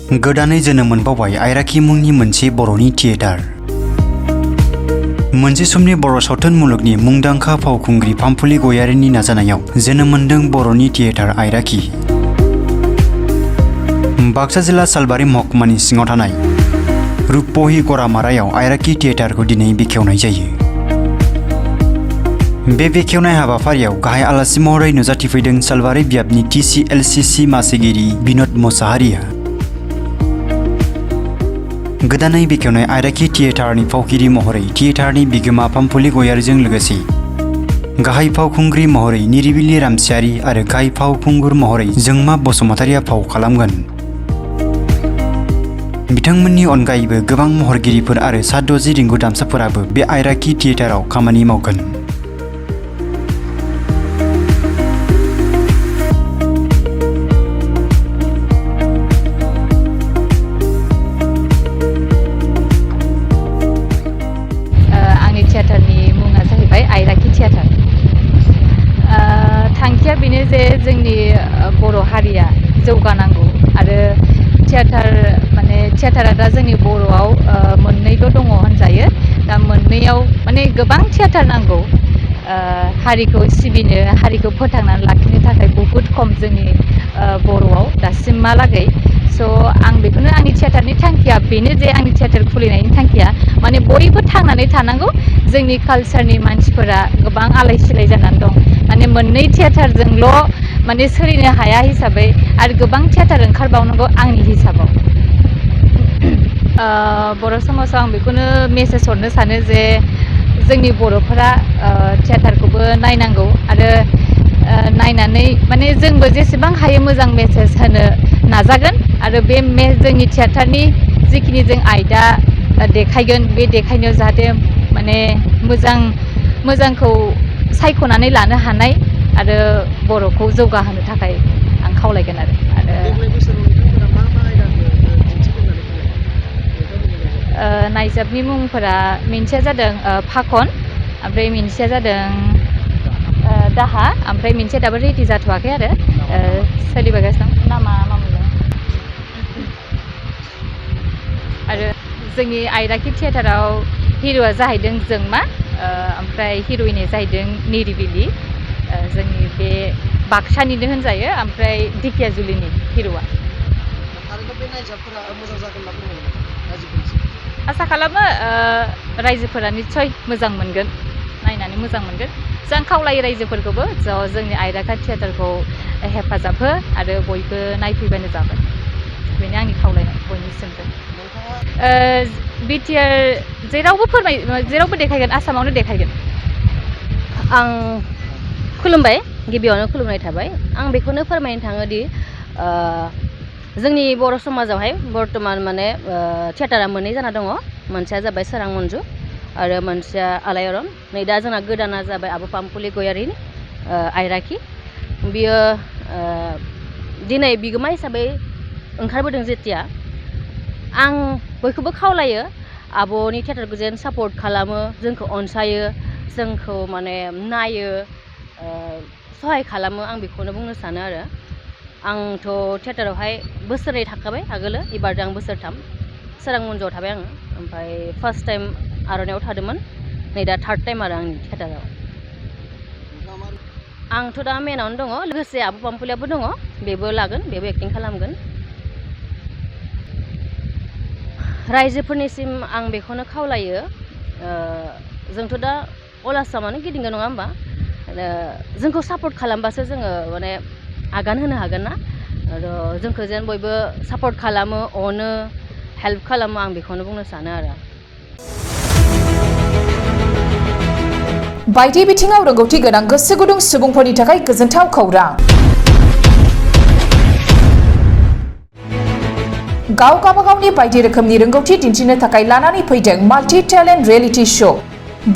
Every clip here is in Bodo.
गोदानै जोनोम मोनबावबाय आइराखि मुंनि मोनसे बर'नि थियेटार। मोनसे समनि बर' सावथुन मुलुगनि मुंदांखा फावखुंग्रि पामफुलि गयारीनि नाजानायाव जोनोम मोनदों बर'नि थियेटार आइराखि। बाक्सा जिल्ला सालबारि महकुमानि सिङाव थानाय रुपहि गरामारायाव आइराखि थियेटारखौ दिनै बेखेवनाय जायो। बे बेखेवनाय हाबाफारियाव गाहाय आलासि महरै नुजाथिफैदों सालबारि बियाबनि TCLCC मासिगिरि बिन'द मुसाहारिया। गोदानै बेखेवनाय आइराखि थियेटारनि फावगिरि महरै थियेटारनि बिगोमा पामफुलि गयारीजों लोगोसे गाहाय फावखुंग्रि महरै निरिबिलि रामसियारि आरो गाहाय फावखुंगुर महरै जोंमा बसुमतारिया फाव खालामगोन। बिथांमोननि अनगायैबो गोबां महरगिरिफोर आरो 60 रिंगु दामसाफोराबो बे आइराखि थियेटाराव खामानि मावगोन। थियेटारनि मुङा जाहैबाय आइराखि थियेटार। थांखिया बेनो जे जोंनि बर' हारिया जौगानांगौ आरो थियेटारा दा जोंनि बर'आव मोननैल' दङ होनजायो। दा मोननैयाव गोबां थियेटार नांगौ। हारिखौ सिबिनो हारिखौ फोथांनानै लाखिनो थाखाय बहुद खम जोंनि बर'आव दासिमहालागै। स' आं बेखौनो आंनि थियेटारनि थांखिया बेनो जे आंनि थियेटार खुलिनायनि थांखिया बयबो थांनानै थानांगौ। जोंनि कालचारनि मानसिफोरा गोबां आलाय सिलाय जानानै दं। मोननै थियेटारजोंल' सोलिनो हाया हिसाबै आरो गोबां थियेटार ओंखारबावनांगौ आंनि हिसाबाव। बर' समाजाव आं बेखौनो मेसेज हरनो सानो जे जोंनि बर'फोरा थियेटारखौबो नायनांगौ आरो नायनानै जोंबो जेसेबां हायो मोजां मेसेज होनो नाजागोन आरो बे जोंनि थियेटारनि जिखिनि जों आयदा देखायगोन बे देखायनायाव जाहाथे मोजांखौ सायख'नानै लानो हानाय आरो बर'खौ जौगाहोनो थाखाय आं खावलायगोन आरो नायजाबनि मुंफोरा मोनसेया जादों फाखन, ओमफ्राय मोनसेया जादों दाहा, ओमफ्राय मोनसेया दाबो रेडि जाथ'वाखै आरो सोलिबोगासिनो दं। नामा मामोनलाय? आरो जोंनि आइराखि थियेटाराव हिर'आ जाहैदों जोंमा, ओमफ्राय हिर'इना जाहैदों निरिबिलि। जोंनि बे बाक्सानिनो होनजायो, ओमफ्राय दिखियाजुलिनि हिर'आ। आसा खालामो रायजोफोरा निस्सय मोजां मोनगोन, नायनानै मोजां मोनगोन। जों खावलायो रायजोफोरखौबो जोंनि आइराखि थियेटारखौ हेफाजाब हो आरो बयबो नायफैबानो जाबाय। बेनो आंनि खावलायनाय बयनिसिमबो। बिटिआर जेरावबो देखायगोन, आसामावनो देखायगोन। आं खुलुमबाय, गिबियावनो खुलुमनाय थाबाय। आं बेखौनो फोरमायनो थाङोदि जोंनि बर' समाजावहाय बर्तमान थियेटारा मोननै जाना दङ। मोनसेया जाबाय सोरां मन्जु आरो मोनसेया आलायारन। नै दा जोंना गोदाना जाबाय आब' पामफुलि गयारीनि आइराखि। बियो दिनै बिगोमा हिसाबै ओंखारबोदों जेथिया, आं बयखौबो खावलायो आब'नि थियेटारखौ जेन सापर्ट खालामो, जोंखौ अनसायो, जोंखौ नायो, सहाय खालामो। आं बेखौनो बुंनो सानो आरो आंथ' थियेटारावहाय बोसोरनै थाखाबाय आगोलो, एबार आं बोसोरथाम सोरां मन्जुआव थाबाय आङो। ओमफ्राय फार्स्ट टाइम आर'नाइआव थादोंमोन, नै दा थार्ड टाइम आरो आंनि थियेटाराव। आंथ' दा मेनावनो दङ, लोगोसे आब' पामफुलियाबो दङ, बेबो लागोन, बेबो एक्टिं खालामगोन। रायजोफोरनिसिम आं बेखौनो खावलायो, जोंथ' दा अल आसामावनो गिदिंगोन नङा होमबा? जोंखौ सापर्ट खालामबासो जोङो आगान होनो हागोन ना। आरो जोंखौ जेन बयबो सापर्ट खालामो, अनो, हेल्प खालामो, आं बेखौनो बुंनो सानो आरो। बायदि बिथिङाव रोंगौथि गोनां गोसो गुदुं सुबुंफोरनि थाखाय गोजोनथाव खौरां। गावगावनि बायदि रोखोमनि रोंगौथि दिन्थिनो थाखाय लानानै फैदों multi talent reality show.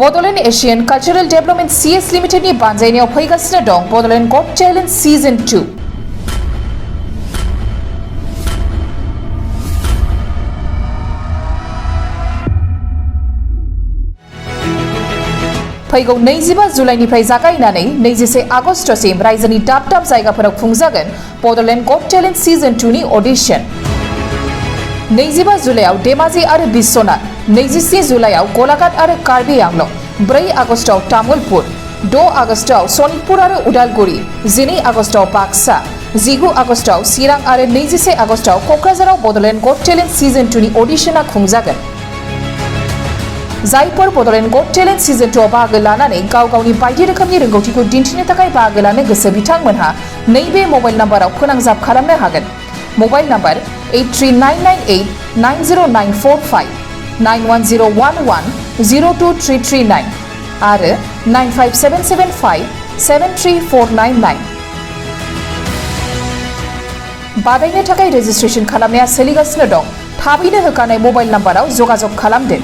Bodoland Asian cultural development CS लिमिटेडनि बानजायनायाव फैगासिनो दं बड'लेण्ड गट टेलेन्ट सिजन 2। फैगौ 25 जुलाइनिफ्राय जागायनानै 26 आगस्तसिम रायजोनि दाब दाब जायगाफोराव खुंजागोन बड'लेण्ड गट टेलेन्ट सिजन 2 नि अडिशन। 25 जुलाइआव धेमाजि आरो बिश्वनाथ, 27 जुलाइआव गलाघाट आरो कार्बि आंलं, 4 आगस्टआव तामुलपुर, 6 आगस्टआव सनितपुर आरो उदालगुरि, 12 आगस्टआव बाक्सा, 19 आगस्टआव चिरां आरो 21 आगस्टआव क'क्राझाराव बड'लेण्ड गट टेलेन्ट सिजन 2 नि अडिशना खुंजागोन। जायफोर बड'लेण्ड गट टेलेन्ट सिजन 2 आव बाहागो लानानै गाव गावनि बायदि रोखोमनि रोंगौथिखौ दिन्थिनो थाखाय बाहागो लानो गोसो बिथांमोनहा नैबे मबाइल नाम्बाराव फोनांजाब खालामनो हागोन। मबाइल नाम्बार 8399890945, 9101102339 आरो 9577573499। बादायनो थाखाय रेजिस्ट्रेशन खालामनाया सोलिगासिनो दं। थाबैनो होखानाय मबाइल नाम्बाराव जगाजग खालामदो।